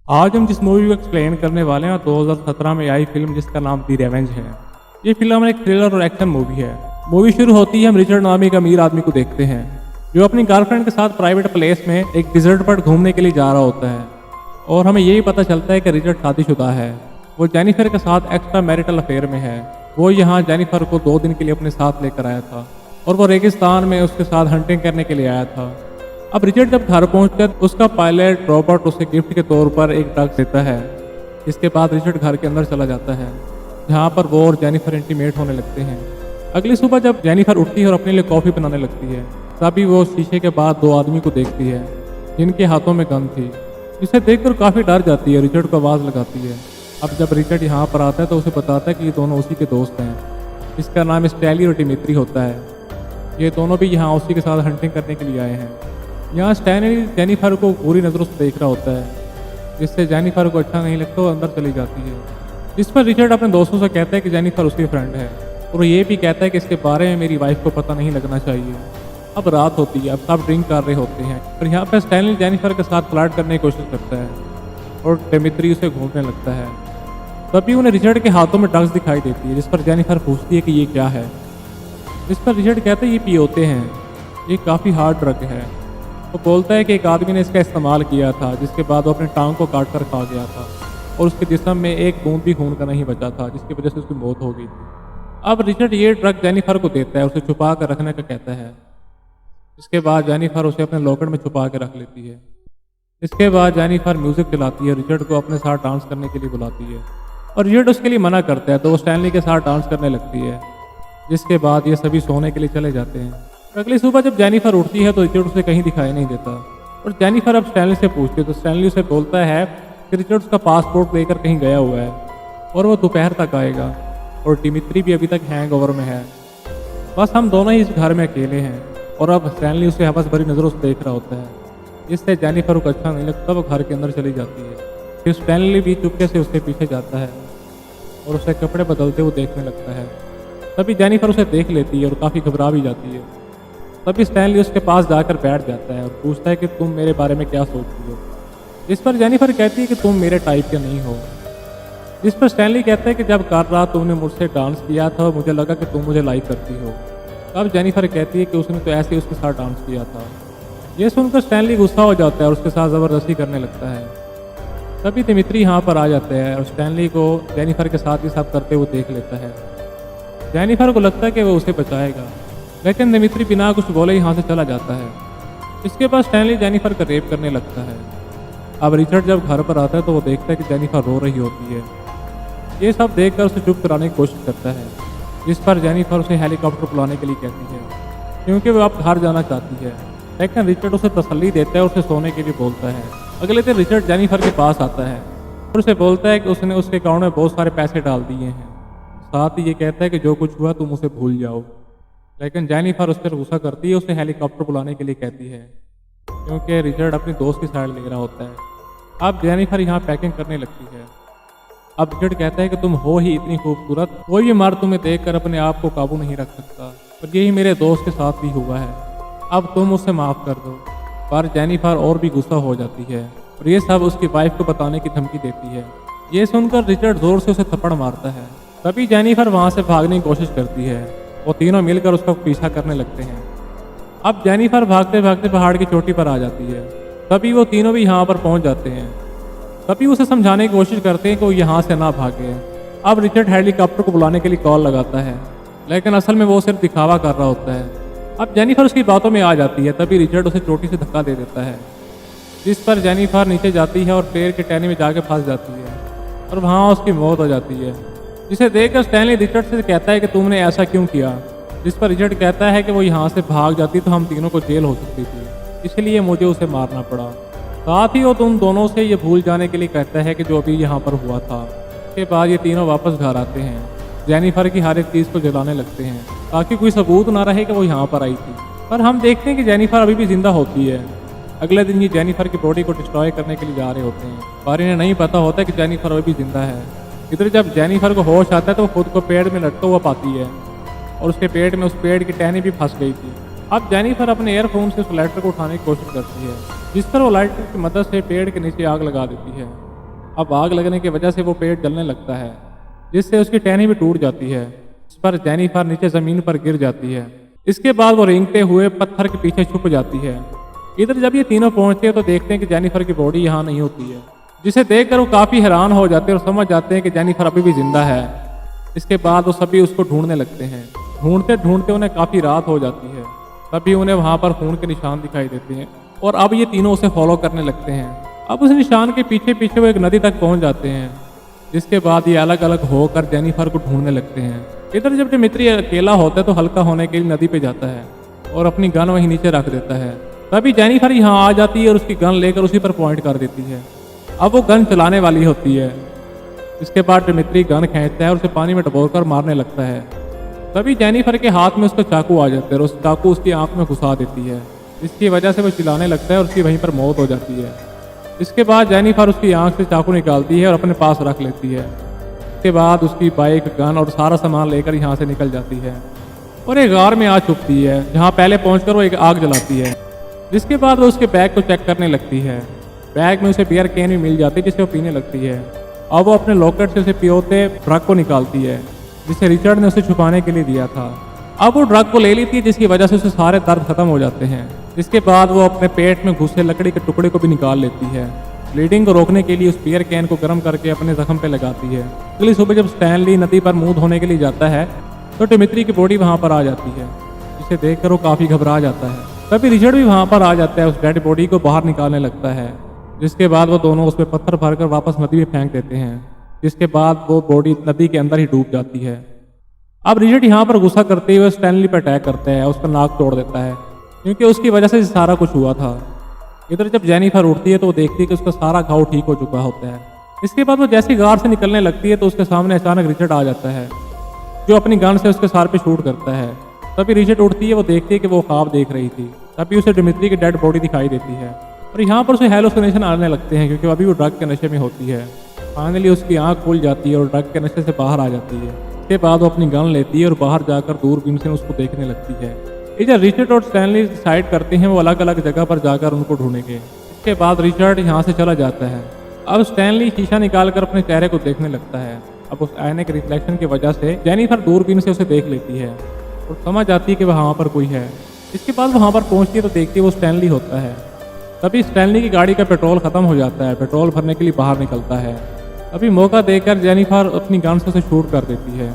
आज हम जिस मूवी को एक्सप्लेन करने वाले हैं 2017 में आई फिल्म जिसका नाम दी रेवेंज है। ये फिल्म एक थ्रिलर और एक्शन मूवी है। मूवी शुरू होती है हम रिचर्ड नामी का अमीर आदमी को देखते हैं जो अपनी गर्लफ्रेंड के साथ प्राइवेट प्लेस में एक डिजर्ट पर घूमने के लिए जा रहा होता है और हमें यही पता चलता है कि रिचर्ड शादीशुदा है। वो जेनिफर के साथ एक्स्ट्रा मैरिटल अफेयर में है। वो यहाँ जेनिफर को 2 दिन के लिए अपने साथ लेकर आया था और वो रेगिस्तान में उसके साथ हंटिंग करने के लिए आया था। अब रिचर्ड जब घर पहुंचकर उसका पायलट रॉबर्ट उसे गिफ्ट के तौर पर एक ड्रग देता है। इसके बाद रिचर्ड घर के अंदर चला जाता है जहाँ पर वो और जेनिफर इंटीमेट होने लगते हैं। अगली सुबह जब जेनिफर उठती है और अपने लिए कॉफ़ी बनाने लगती है तभी वो शीशे के बाद 2 आदमी को देखती है जिनके हाथों में गन थी। इसे देखकर काफ़ी डर जाती है, रिचर्ड को आवाज़ लगाती है। अब जब रिचर्ड यहाँ पर आता है तो उसे बताता है कि ये दोनों उसी के दोस्त हैं। इसका नाम स्टैली और डिमित्री होता है। ये दोनों भी यहाँ उसी के साथ हंटिंग करने के लिए आए हैं। यहाँ स्टैनली जेनिफर को पूरी नज़रों से देख रहा होता है जिससे जेनिफर को अच्छा नहीं लगता, वो अंदर चली जाती है। इस पर रिचर्ड अपने दोस्तों से कहता है कि जेनिफर उसकी फ्रेंड है और ये भी कहता है कि इसके बारे में मेरी वाइफ को पता नहीं लगना चाहिए। अब रात होती है, अब सब ड्रिंक कर रहे होते हैं और यहाँ पर स्टैनली जेनिफर के साथ फ्लर्ट करने की कोशिश करता है और डिमित्री उसे घूरने लगता है। तभी उन्हें रिचर्ड के हाथों में ड्रग्स दिखाई देती है जिस पर जेनिफर पूछती है कि ये क्या है। इस पर रिचर्ड कहता है ये पियोते हैं, ये काफ़ी हार्ड ड्रग है। वो बोलता है कि एक आदमी ने इसका इस्तेमाल किया था जिसके बाद वो अपने टांग को काट कर खा गया था और उसके जिस्म में एक बूंद भी खून का नहीं बचा था जिसकी वजह से उसकी मौत हो गई थी। अब रिचर्ड ये ड्रग जेनिफर को देता है, उसे छुपा कर रखने का कहता है। इसके बाद जेनिफर उसे अपने लॉकर में छुपा के रख लेती है। इसके बाद जेनिफर म्यूजिक चलाती है, रिचर्ड को अपने साथ डांस करने के लिए बुलाती है और रिचर्ड उसके लिए मना करता है तो वो स्टैनली के साथ डांस करने लगती है। जिसके बाद ये सभी सोने के लिए चले जाते हैं। अगली सुबह जब जेनिफर उठती है तो रिचर्ड उसे कहीं दिखाई नहीं देता और जेनिफर अब स्टैनली से पूछती है तो स्टैनली उसे बोलता है कि रिचर्ड उसका पासपोर्ट लेकर कहीं गया हुआ है और वो दोपहर तक आएगा और डिमित्री भी अभी तक हैंगओवर में है। बस हम दोनों ही इस घर में अकेले हैं और अब स्टैनली उसे हवस भरी नज़रों से देख रहा होता है जिससे जेनिफर को अच्छा नहीं लगता, वो घर के अंदर चली जाती है। फिर स्टैनली भी चुपके से उसके पीछे जाता है और उसे कपड़े बदलते हुए देखने लगता है। तभी जेनिफर उसे देख लेती है और काफ़ी घबरा भी जाती है। तभी स्टैनली उसके पास जाकर बैठ जाता है और पूछता है कि तुम मेरे बारे में क्या सोचती हो। जिस पर जेनिफर कहती है कि तुम मेरे टाइप के नहीं हो। जिस पर स्टैनली कहता है कि जब कल रात तुमने मुझसे डांस किया था मुझे लगा कि तुम मुझे लाइक करती हो। तब जेनिफर कहती है कि उसने तो ऐसे ही उसके साथ डांस किया था। ये सुनकर स्टैनली गुस्सा हो जाता है और उसके साथ ज़बरदस्ती करने लगता है। तभी डिमित्री यहाँ पर आ जाते हैं और स्टैनली को जेनिफर के साथ ही सब करते हुए देख लेता है। जेनिफर को लगता है कि वो उसे बचाएगा लेकिन डिमित्री बिना कुछ बोले यहाँ से चला जाता है। इसके बाद स्टैनली जेनिफर का रेप करने लगता है। अब रिचर्ड जब घर पर आता है तो वो देखता है कि जेनिफर रो रही होती है। ये सब देखकर उसे चुप कराने की कोशिश करता है जिस पर जेनिफर उसे हेलीकॉप्टर बुलाने के लिए कहती है क्योंकि वो अब घर जाना चाहती है। लेकिन रिचर्ड उसे तसल्ली देता है और उसे सोने के लिए बोलता है। अगले दिन रिचर्ड जेनिफर के पास आता है और उसे बोलता है कि उसने उसके अकाउंट में बहुत सारे पैसे डाल दिए हैं। साथ ही ये कहता है कि जो कुछ हुआ तुम उसे भूल जाओ। लेकिन जेनिफर उस पर गुस्सा करती है, उसे हेलीकॉप्टर बुलाने के लिए कहती है क्योंकि रिचर्ड अपनी दोस्त की साइड ले रहा होता है। अब जेनिफर यहाँ पैकिंग करने लगती है। अब रिचर्ड कहता है कि तुम हो ही इतनी खूबसूरत, कोई भी मर्द तुम्हें देखकर अपने आप को काबू नहीं रख सकता और यही मेरे दोस्त के साथ भी हुआ है। अब तुम उसे माफ़ कर दो। पर जेनिफर और भी गुस्सा हो जाती है और ये सब उसकी वाइफ को बताने की धमकी देती है। ये सुनकर रिचर्ड जोर से उसे थप्पड़ मारता है। तभी जेनिफर वहाँ से भागने की कोशिश करती है। वो तीनों मिलकर उसका पीछा करने लगते हैं। अब जेनिफर भागते भागते पहाड़ की चोटी पर आ जाती है। तभी वो तीनों भी यहाँ पर पहुँच जाते हैं। तभी उसे समझाने की कोशिश करते हैं कि वो यहाँ से ना भागे। अब रिचर्ड हेलीकॉप्टर को बुलाने के लिए कॉल लगाता है लेकिन असल में वो सिर्फ दिखावा कर रहा होता है। अब जेनिफर उसकी बातों में आ जाती है। तभी रिचर्ड उसे चोटी से धक्का दे देता है जिस पर जेनिफर नीचे जाती है और पेड़ के टहनी में जाके फंस जाती है और वहाँ उसकी मौत हो जाती है। जिसे देखकर स्टैनली रिचर्ड से कहता है कि तुमने ऐसा क्यों किया। जिस पर रिचर्ड कहता है कि वो यहाँ से भाग जाती तो हम तीनों को जेल हो सकती थी, इसलिए मुझे उसे मारना पड़ा। साथ ही वो तुम दोनों से ये भूल जाने के लिए कहता है कि जो अभी यहाँ पर हुआ था। इसके बाद ये तीनों वापस घर आते हैं। जेनिफर की हर एक चीज़ को जलाने लगते हैं ताकि कोई सबूत ना रहे कि वो यहाँ पर आई थी। पर हम देखते हैं कि जेनिफर अभी भी जिंदा होती है। अगले दिन ये जेनिफर की बॉडी को डिस्ट्रॉय करने के लिए जा रहे होते हैं पर इन्हें नहीं पता होता कि जेनिफर अभी भी जिंदा है। इधर जब जेनिफर को होश आता है तो वो खुद को पेड़ में लटका हुआ पाती है और उसके पेट में उस पेड़ की टहनी भी फंस गई थी। अब जेनिफर अपने एयरफोन से उस लाइटर को उठाने की कोशिश करती है जिस पर वो लाइटर की मदद से पेड़ के नीचे आग लगा देती है। अब आग लगने की वजह से वो पेड़ जलने लगता है, जिससे उसकी टहनी भी टूट जाती है। इस पर जेनिफर नीचे जमीन पर गिर जाती है। इसके बाद वो रेंगते हुए पत्थर के पीछे छुप जाती है। इधर जब ये तीनों पहुंचते हैं तो देखते हैं कि जेनिफर की बॉडी यहाँ नहीं होती है, जिसे देखकर वो काफी हैरान हो जाते हैं और समझ जाते हैं कि जेनिफर अभी भी जिंदा है। इसके बाद वो सभी उसको ढूंढने लगते हैं। ढूंढते ढूंढते उन्हें काफी रात हो जाती है। तभी उन्हें वहां पर खून के निशान दिखाई देते हैं और अब ये तीनों उसे फॉलो करने लगते हैं। अब उस निशान के पीछे पीछे वो एक नदी तक पहुंच जाते हैं, जिसके बाद ये अलग अलग होकर जेनिफर को ढूंढने लगते हैं। इधर जब डिमित्री अकेला होता है तो हल्का होने के लिए नदी पे जाता है और अपनी गन वहीं नीचे रख देता है। तभी जेनिफर यहाँ आ जाती है और उसकी गन लेकर उसी पर पॉइंट कर देती है। अब वो गन चलाने वाली होती है। इसके बाद डिमित्री गन खींचता है और उसे पानी में डुबोकर मारने लगता है। तभी जेनिफर के हाथ में उसका चाकू आ जाता है और उस चाकू उसकी आंख में घुसा देती है, जिसकी वजह से वो चिल्लाने लगता है और उसकी वहीं पर मौत हो जाती है। इसके बाद जेनिफर उसकी आंख से चाकू निकालती है और अपने पास रख लेती है। इसके बाद उसकी बाइक, गन और सारा सामान लेकर यहाँ से निकल जाती है और एक गार में आ छुपती है, जहाँ पहले पहुंचकर वो एक आग जलाती है। जिसके बाद वो उसके बैग को चेक करने लगती है। बैग में उसे बियर कैन भी मिल जाती है, जिसे वो पीने लगती है। अब वो अपने लॉकेट से उसे पियोते ड्रग को निकालती है, जिसे रिचर्ड ने उसे छुपाने के लिए दिया था। अब वो ड्रग को ले लेती है, जिसकी वजह से उसे सारे दर्द खत्म हो जाते हैं। इसके बाद वो अपने पेट में घुसे लकड़ी के टुकड़े को भी निकाल लेती है। ब्लीडिंग को रोकने के लिए उस बियर कैन को गर्म करके अपने जख्म पे लगाती है। अगली सुबह जब स्टैनली नदी पर मुंह धोने के लिए जाता है तो डिमित्री की बॉडी वहां पर आ जाती है, जिसे देखकर वो काफी घबरा जाता है। तभी रिचर्ड भी वहां पर आ जाता है, उस डेड बॉडी को बाहर निकालने लगता है। जिसके बाद वो दोनों उसमें पत्थर भरकर वापस नदी में फेंक देते हैं, जिसके बाद वो बॉडी नदी के अंदर ही डूब जाती है। अब रिचर्ड यहाँ पर गुस्सा करते हुए स्टैनली पर अटैक करता है, उसका नाक तोड़ देता है, क्योंकि उसकी वजह से सारा कुछ हुआ था। इधर जब जेनिफर उठती है तो वो देखती है कि उसका सारा घाव ठीक हो चुका होता है। इसके बाद वो जैसी गार से निकलने लगती है तो उसके सामने अचानक रिचर्ड आ जाता है, जो अपनी गन से उसके सर पे शूट करता है। तभी रिचर्ड उठती है, वो देखती है कि वो ख्वाब देख रही थी। तभी उसे डिमित्री की डेड बॉडी दिखाई देती है और यहाँ पर उसे हेलुसिनेशन आने लगते हैं, क्योंकि अभी वो ड्रग के नशे में होती है। फाइनली उसकी आंख खुल जाती है और ड्रग के नशे से बाहर आ जाती है। इसके बाद वो अपनी गन लेती है और बाहर जाकर दूरबीन से उसको देखने लगती है। इधर रिचर्ड और स्टैनली डिसाइड करते हैं वो अलग अलग जगह पर जाकर उनको ढूंढेंगे। इसके बाद रिचर्ड यहाँ से चला जाता है। अब स्टैनली शीशा निकालकर अपने चेहरे को देखने लगता है। अब उस आईने के रिफ्लेक्शन की वजह से जेनिफर दूरबीन से उसे देख लेती है और समझ आती है कि वहाँ पर कोई है। इसके बाद वहाँ पर पहुँचती है तो देखती है वो स्टैनली होता है। तभी स्टैनली की गाड़ी का पेट्रोल खत्म हो जाता है, पेट्रोल भरने के लिए बाहर निकलता है। अभी मौका देकर जेनिफर अपनी गन से उसे शूट कर देती है,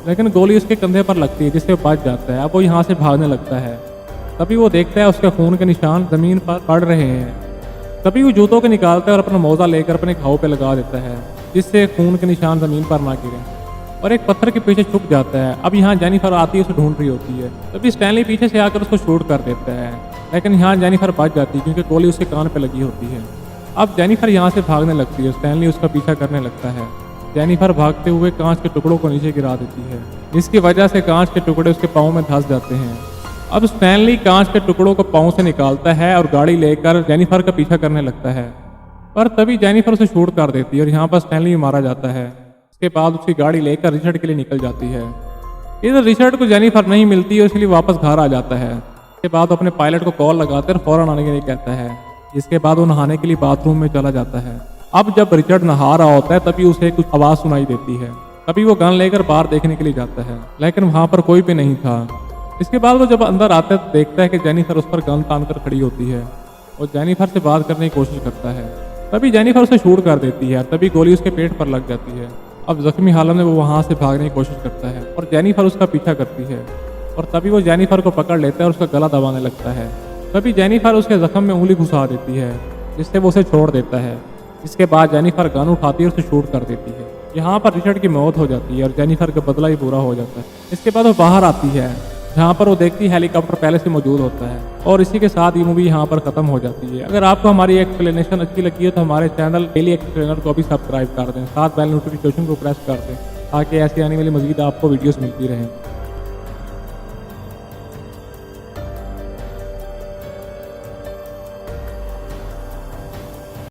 लेकिन गोली उसके कंधे पर लगती है, जिससे वो बच जाता है। अब वो यहाँ से भागने लगता है। तभी वो देखता है उसके खून के निशान जमीन पर पड़ रहे हैं। तभी वो जूतों के निकालता है और अपना मोजा लेकर अपने घाव पे लगा देता है, जिससे खून के निशान जमीन पर ना गिरे, और एक पत्थर के पीछे छुप जाता है। अब यहाँ जेनिफर आती है, उसे ढूंढ रही होती है। तभी स्टैनली पीछे से आकर उसको शूट कर देता है, लेकिन यहाँ जेनिफर बच जाती है क्योंकि गोली उसके कान पे लगी होती है। अब जेनिफर यहाँ से भागने लगती है, स्टैनली उसका पीछा करने लगता है। जेनिफर भागते हुए कांच के टुकड़ों को नीचे गिरा देती है, जिसकी वजह से कांच के टुकड़े उसके पाँव में धंस जाते हैं। अब स्टैनली कांच के टुकड़ों को पाँव से निकालता है और गाड़ी लेकर जेनिफर का पीछा करने लगता है, पर तभी जेनिफर उसे शूट कर देती है और यहाँ पर स्टैनली भी मारा जाता है। इसके बाद उसकी गाड़ी लेकर रिचर्ड के लिए निकल जाती है। इधर रिचर्ड को जेनिफर नहीं मिलती है, इसलिए वापस घर आ जाता है। इसके बाद अपने पायलट को कॉल लगाते और फौरन आने के लिए कहता है। इसके बाद वो नहाने के लिए बाथरूम में चला जाता है। अब जब रिचर्ड नहा रहा होता है तभी उसे कुछ आवाज़ सुनाई देती है। तभी वो गन लेकर बाहर देखने के लिए जाता है, लेकिन वहाँ पर कोई भी नहीं था। इसके बाद वो जब अंदर आता है तो देखता है कि जेनिफर उस पर गन तान कर खड़ी होती है और जेनिफर से बात करने की कोशिश करता है। तभी जेनिफर उसे शूट कर देती है, तभी गोली उसके पेट पर लग जाती है। अब जख्मी हालत में वो वहाँ से भागने की कोशिश करता है और जेनिफर उसका पीछा करती है, और तभी वो जेनिफर को पकड़ लेता है और उसका गला दबाने लगता है। तभी जेनिफर उसके जख्म में उंगली घुसा देती है, जिससे वो उसे छोड़ देता है। इसके बाद जेनिफर गन उठाती है और उसे शूट कर देती है। यहाँ पर रिचर्ड की मौत हो जाती है और जेनिफर का बदला ही पूरा हो जाता है। इसके बाद वो बाहर आती है, जहाँ पर वो देखती है हेलीकॉप्टर पहले से मौजूद होता है, और इसी के साथ ये मूवी यहाँ पर खत्म हो जाती है। अगर आपको हमारी एक्सप्लेनेशन अच्छी लगी है तो हमारे चैनल डेली एक्सप्लेनर को भी सब्सक्राइब कर दें, साथ बेल नोटिफिकेशन को प्रेस कर दें, ताकि ऐसी आने वाली मजीद आपको वीडियोस मिलती रहें।